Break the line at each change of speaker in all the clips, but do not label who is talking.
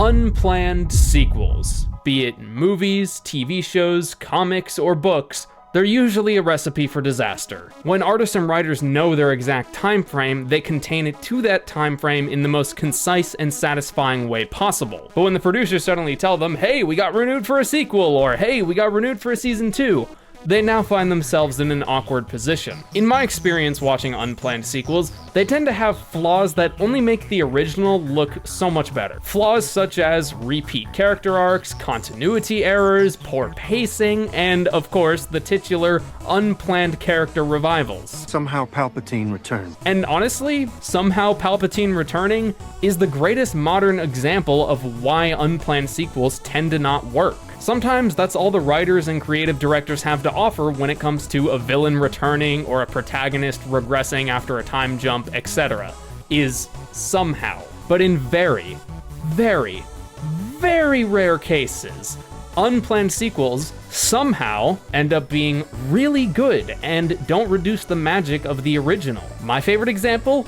Unplanned sequels. Be it movies, TV shows, comics, or books, they're usually a recipe for disaster. When artists and writers know their exact time frame, they contain it to that time frame in the most concise and satisfying way possible. But when the producers suddenly tell them, hey, we got renewed for a sequel, or hey, we got renewed for a season 2, they now find themselves in an awkward position. In my experience watching unplanned sequels, they tend to have flaws that only make the original look so much better. Flaws such as repeat character arcs, continuity errors, poor pacing, and of course, the titular unplanned character revivals.
Somehow Palpatine returned.
And honestly, somehow Palpatine returning is the greatest modern example of why unplanned sequels tend to not work. Sometimes that's all the writers and creative directors have to offer when it comes to a villain returning or a protagonist regressing after a time jump, etc., is somehow. But in very, very, very rare cases, unplanned sequels somehow end up being really good and don't reduce the magic of the original. My favorite example?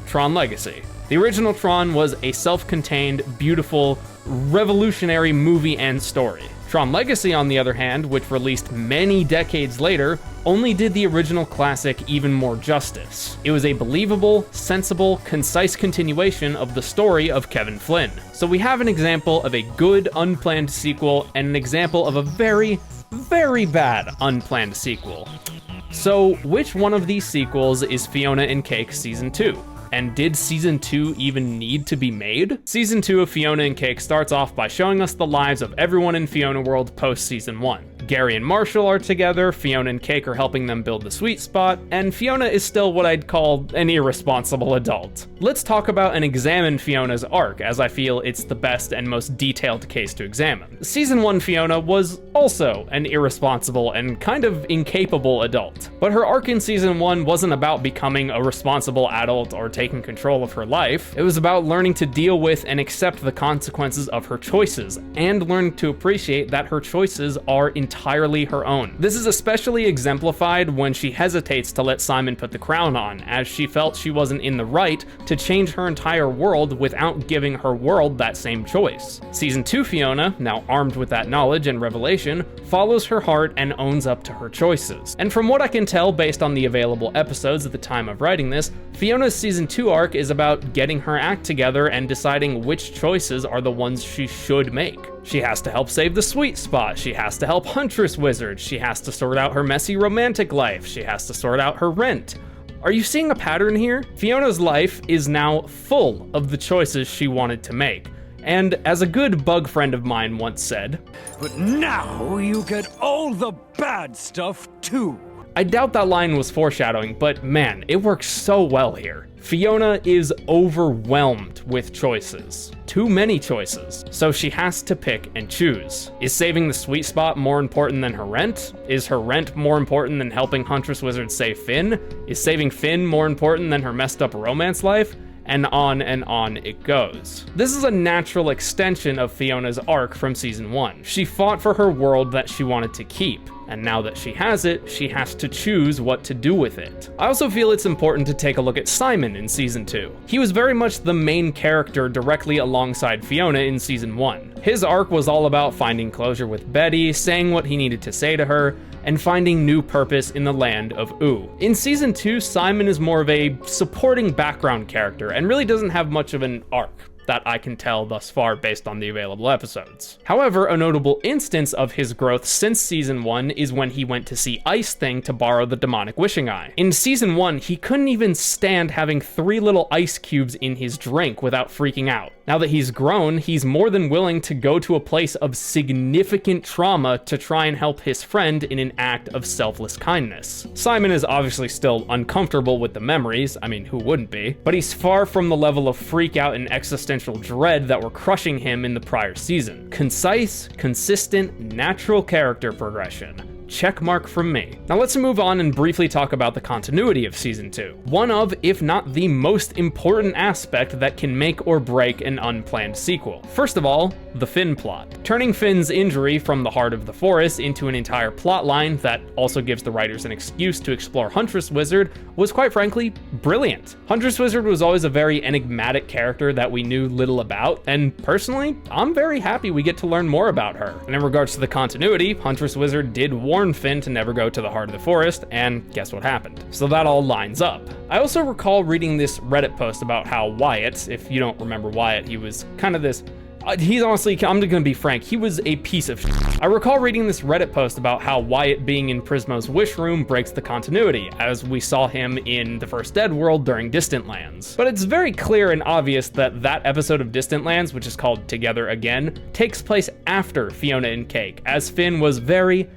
Tron Legacy. The original Tron was a self-contained, beautiful, revolutionary movie and story. Tron Legacy, on the other hand, which released many decades later, only did the original classic even more justice. It was a believable, sensible, concise continuation of the story of Kevin Flynn. So we have an example of a good unplanned sequel and an example of a very, very bad unplanned sequel. So which one of these sequels is Fiona and Cake Season 2? And did Season 2 even need to be made? Season 2 of Fiona and Cake starts off by showing us the lives of everyone in Fiona World post Season 1. Gary and Marshall are together, Fiona and Cake are helping them build the sweet spot, and Fiona is still what I'd call an irresponsible adult. Let's talk about and examine Fiona's arc, as I feel it's the best and most detailed case to examine. Season 1 Fiona was also an irresponsible and kind of incapable adult, but her arc in Season 1 wasn't about becoming a responsible adult or taking control of her life. It was about learning to deal with and accept the consequences of her choices, and learning to appreciate that her choices are entirely her own. This is especially exemplified when she hesitates to let Simon put the crown on, as she felt she wasn't in the right to change her entire world without giving her world that same choice. Season 2 Fiona, now armed with that knowledge and revelation, follows her heart and owns up to her choices. And from what I can tell based on the available episodes at the time of writing this, Fiona's Season 2 arc is about getting her act together and deciding which choices are the ones she should make. She has to help save the sweet spot, she has to help Huntress Wizard, she has to sort out her messy romantic life, she has to sort out her rent. Are you seeing a pattern here? Fiona's life is now full of the choices she wanted to make. And as a good bug friend of mine once said,
"But now you get all the bad stuff too."
I doubt that line was foreshadowing, but man, it works so well here. Fiona is overwhelmed with choices. Too many choices. So she has to pick and choose. Is saving the sweet spot more important than her rent? Is her rent more important than helping Huntress Wizard save Finn? Is saving Finn more important than her messed up romance life? And on it goes. This is a natural extension of Fiona's arc from Season 1. She fought for her world that she wanted to keep, and now that she has it, she has to choose what to do with it. I also feel it's important to take a look at Simon in Season 2. He was very much the main character directly alongside Fiona in Season 1. His arc was all about finding closure with Betty, saying what he needed to say to her, and finding new purpose in the land of Ooh. In Season 2, Simon is more of a supporting background character and really doesn't have much of an arc that I can tell thus far based on the available episodes. However, a notable instance of his growth since Season 1 is when he went to see Ice Thing to borrow the demonic wishing eye. In Season 1, he couldn't even stand having 3 little ice cubes in his drink without freaking out. Now that he's grown, he's more than willing to go to a place of significant trauma to try and help his friend in an act of selfless kindness. Simon is obviously still uncomfortable with the memories, I mean, who wouldn't be? But he's far from the level of freak out and existential dread that were crushing him in the prior season. Concise, consistent, natural character progression. checkmark from me. Now let's move on and briefly talk about the continuity of Season 2. One of, if not the most important aspect that can make or break an unplanned sequel. First of all, the Finn plot. Turning Finn's injury from the heart of the forest into an entire plot line that also gives the writers an excuse to explore Huntress Wizard was quite frankly brilliant. Huntress Wizard was always a very enigmatic character that we knew little about, and personally, I'm very happy we get to learn more about her. And in regards to the continuity, Huntress Wizard did warn Finn to never go to the heart of the forest, and guess what happened? So that all lines up. I also recall reading this Reddit post about how Wyatt, if you don't remember Wyatt, he was kind of this he's honestly, I'm gonna be frank, he was a piece of shit. I recall reading this Reddit post about how Wyatt being in Prismo's wish room breaks the continuity, as we saw him in the first Dead World during Distant Lands. But it's very clear and obvious that that episode of Distant Lands, which is called Together Again, takes place after Fiona and Cake, as Finn was very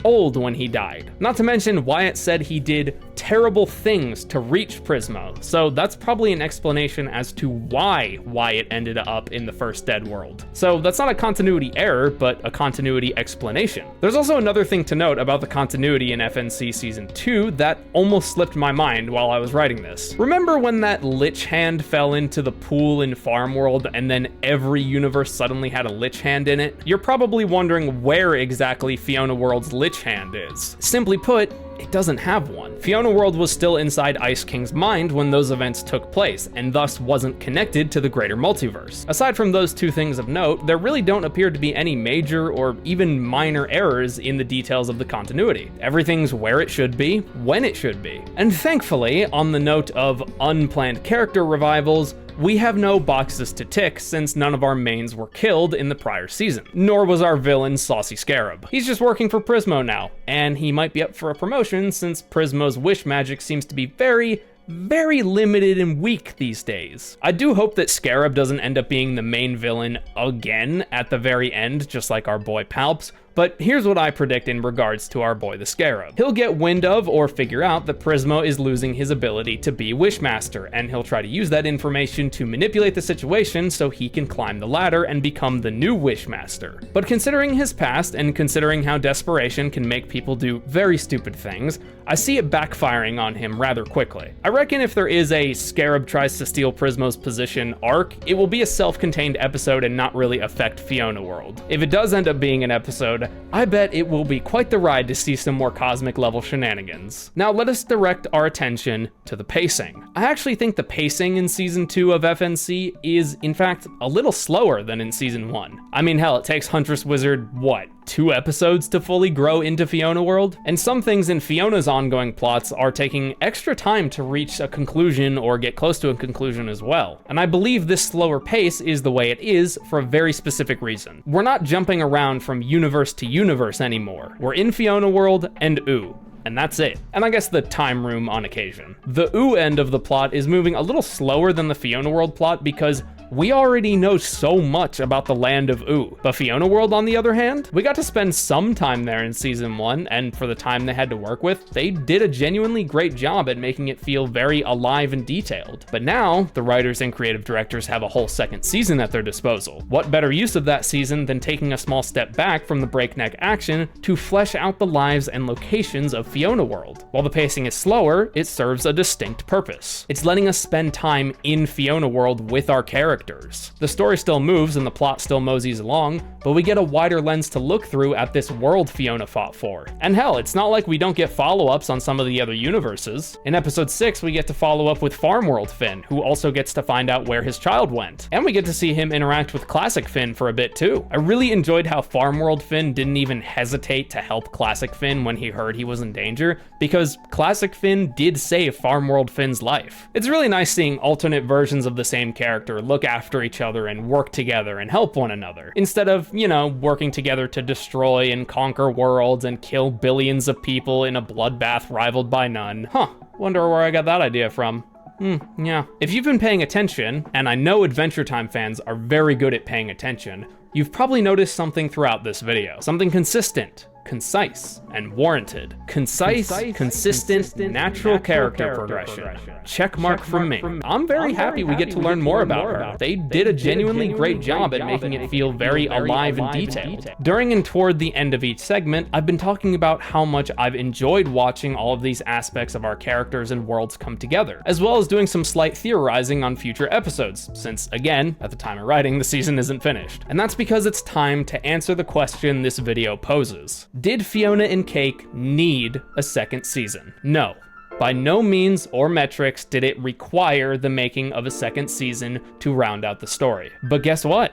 old when he died. Not to mention, Wyatt said he did terrible things to reach Prismo, so that's probably an explanation as to why Wyatt ended up in the first Dead World. So that's not a continuity error, but a continuity explanation. There's also another thing to note about the continuity in FNC Season 2 that almost slipped my mind while I was writing this. Remember when that Lich Hand fell into the pool in Farm World and then every universe suddenly had a Lich Hand in it? You're probably wondering where exactly Fiona World's Lich Hand is. Simply put, it doesn't have one. Fiona World was still inside Ice King's mind when those events took place, and thus wasn't connected to the greater multiverse. Aside from those two things of note, there really don't appear to be any major or even minor errors in the details of the continuity. Everything's where it should be, when it should be. And thankfully, on the note of unplanned character revivals, we have no boxes to tick since none of our mains were killed in the prior season, nor was our villain Saucy Scarab. He's just working for Prismo now, and he might be up for a promotion since Prismo's wish magic seems to be very limited and weak these days. I do hope that Scarab doesn't end up being the main villain again at the very end, just like our boy Palps, but here's what I predict in regards to our boy the Scarab. He'll get wind of or figure out that Prismo is losing his ability to be Wishmaster, and he'll try to use that information to manipulate the situation so he can climb the ladder and become the new Wishmaster. But considering his past and considering how desperation can make people do very stupid things, I see it backfiring on him rather quickly. I reckon if there is a Scarab tries to steal Prismo's position arc, it will be a self-contained episode and not really affect Fiona World. If it does end up being an episode, I bet it will be quite the ride to see some more cosmic level shenanigans. Now let us direct our attention to the pacing. I actually think the pacing in Season 2 of FNC is, in fact, a little slower than in Season 1. I mean, hell, it takes Huntress Wizard, what, 2 episodes to fully grow into Fiona World? And some things in Fiona's ongoing plots are taking extra time to reach a conclusion or get close to a conclusion as well. And I believe this slower pace is the way it is for a very specific reason. We're not jumping around from universe to universe anymore. We're in Fiona World and ooh. And that's it. And I guess the time room on occasion. The ooh end of the plot is moving a little slower than the Fiona World plot because we already know so much about the land of Ooh. But Fiona World, on the other hand, we got to spend some time there in Season 1, and for the time they had to work with, they did a genuinely great job at making it feel very alive and detailed. But now, the writers and creative directors have a whole second season at their disposal. What better use of that season than taking a small step back from the breakneck action to flesh out the lives and locations of Fiona World? While the pacing is slower, it serves a distinct purpose. It's letting us spend time in Fiona World with our characters. The story still moves and the plot still moseys along, but we get a wider lens to look through at this world Fiona fought for. And hell, it's not like we don't get follow-ups on some of the other universes. In episode 6, we get to follow up with Farm World Finn, who also gets to find out where his child went. And we get to see him interact with Classic Finn for a bit too. I really enjoyed how Farm World Finn didn't even hesitate to help Classic Finn when he heard he was in danger, because Classic Finn did save Farm World Finn's life. It's really nice seeing alternate versions of the same character look after each other and work together and help one another, instead of, you know, working together to destroy and conquer worlds and kill billions of people in a bloodbath rivaled by none. Huh, wonder where I got that idea from. Yeah. If you've been paying attention, and I know Adventure Time fans are very good at paying attention, you've probably noticed something throughout this video, something consistent. concise and warranted. Concise, consistent, natural character progression. Check mark from me. I'm very happy we get to learn more about her. They did a genuinely great job at making it feel very alive and detailed. During and toward the end of each segment, I've been talking about how much I've enjoyed watching all of these aspects of our characters and worlds come together, as well as doing some slight theorizing on future episodes, since again, at the time of writing, the season isn't finished. And that's because it's time to answer the question this video poses. Did Fiona and Cake need a second season? No. By no means or metrics did it require the making of a second season to round out the story. But guess what?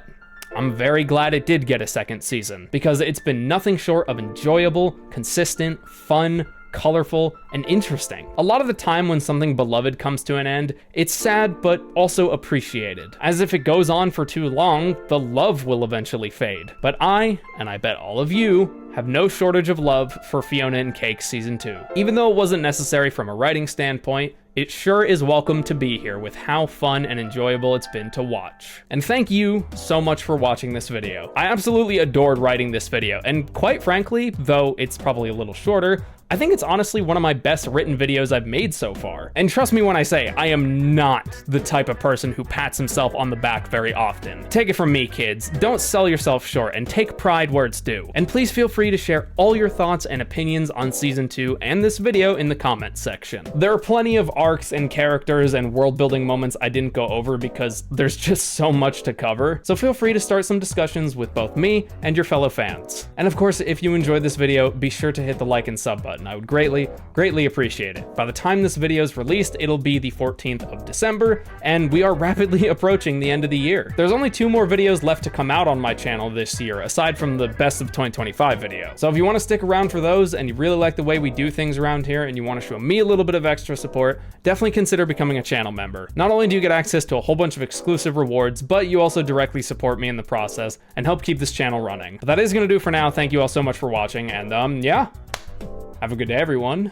I'm very glad it did get a second season, because it's been nothing short of enjoyable, consistent, fun, colorful, and interesting. A lot of the time when something beloved comes to an end, it's sad but also appreciated. As if it goes on for too long, the love will eventually fade. But I, and I bet all of you, have no shortage of love for Fiona and Cake Season 2. Even though it wasn't necessary from a writing standpoint, it sure is welcome to be here with how fun and enjoyable it's been to watch. And thank you so much for watching this video. I absolutely adored writing this video, and quite frankly, though it's probably a little shorter, I think it's honestly one of my best written videos I've made so far. And trust me when I say, I am not the type of person who pats himself on the back very often. Take it from me, kids. Don't sell yourself short and take pride where it's due. And please feel free to share all your thoughts and opinions on Season 2 and this video in the comments section. There are plenty of arcs and characters and world building moments I didn't go over because there's just so much to cover. So feel free to start some discussions with both me and your fellow fans. And of course, if you enjoyed this video, be sure to hit the like and sub button. I would greatly appreciate it. By the time this video is released, it'll be the 14th of December, and we are rapidly approaching the end of the year. There's only 2 more videos left to come out on my channel this year, aside from the best of 2025 video. So if you want to stick around for those, and you really like the way we do things around here, and you want to show me a little bit of extra support, definitely consider becoming a channel member. Not only do you get access to a whole bunch of exclusive rewards, but you also directly support me in the process and help keep this channel running. But that is going to do for now. Thank you all so much for watching, and yeah. Have a good day, everyone.